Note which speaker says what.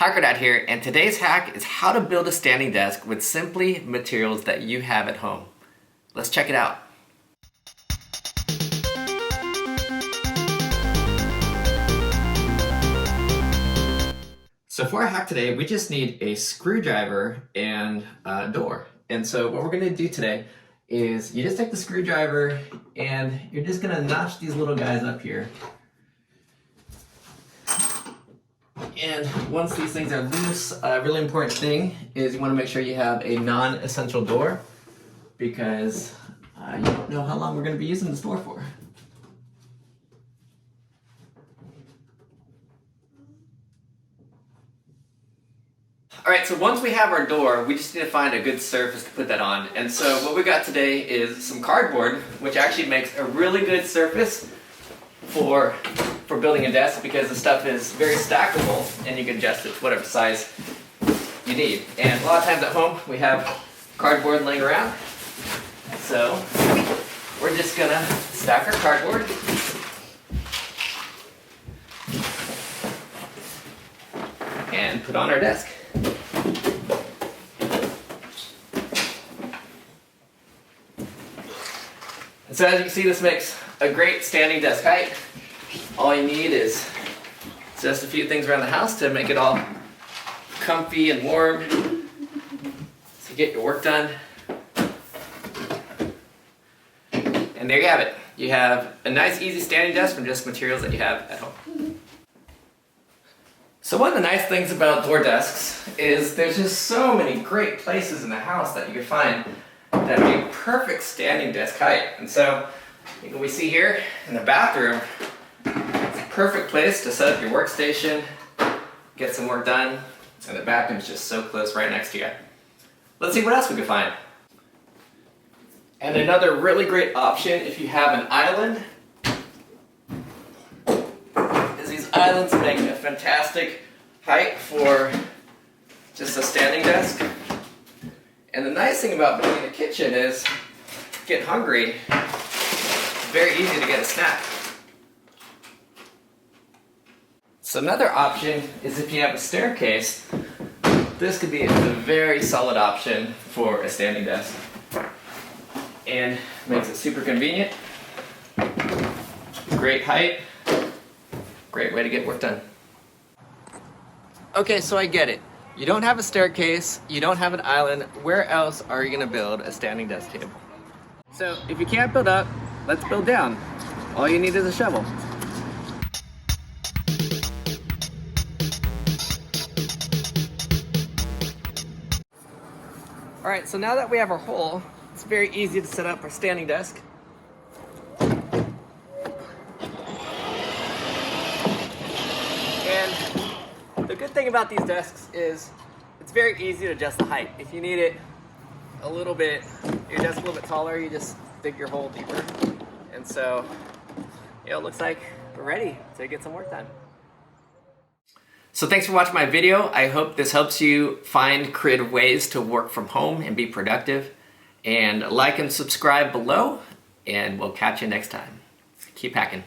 Speaker 1: HackerDad here, and today's hack is how to build a standing desk with simply materials that you have at home. Let's check it out. So for our hack today, we just need a screwdriver and a door. And so what we're going to do today is you just take the screwdriver and you're just going to notch these little guys up here. And once these things are loose, a really important thing is you want to make sure you have a non-essential door, because you don't know how long we're going to be using this door for. Alright, so once we have our door, we just need to find a good surface to put that on. And so what we got today is some cardboard, which actually makes a really good surface for building a desk, because the stuff is very stackable and you can adjust it to whatever size you need. And a lot of times at home we have cardboard laying around, so we're just gonna stack our cardboard and put on our desk. And so as you can see, this makes a great standing desk height. All you need is just a few things around the house to make it all comfy and warm to get your work done. And there you have it. You have a nice, easy standing desk from just materials that you have at home. So one of the nice things about door desks is there's just so many great places in the house that you can find that would be perfect standing desk height. And so we see here in the bathroom, it's a perfect place to set up your workstation, get some work done, and the bathroom is just so close right next to you. Let's see what else we can find. And another really great option if you have an island is these islands make a fantastic height for just a standing desk. And the nice thing about building a kitchen is, get hungry, it's very easy to get a snack. So another option is if you have a staircase, this could be a very solid option for a standing desk. And makes it super convenient, great height, great way to get work done. Okay, so I get it. You don't have a staircase, you don't have an island, where else are you going to build a standing desk table? So if you can't build up, let's build down. All you need is a shovel. Alright, so now that we have our hole, it's very easy to set up our standing desk. And the good thing about these desks is it's very easy to adjust the height. If you need it a little bit, your desk a little bit taller, you just dig your hole deeper. And so, it looks like we're ready to get some work done. So thanks for watching my video. I hope this helps you find creative ways to work from home and be productive. And like and subscribe below, and we'll catch you next time. Keep hacking.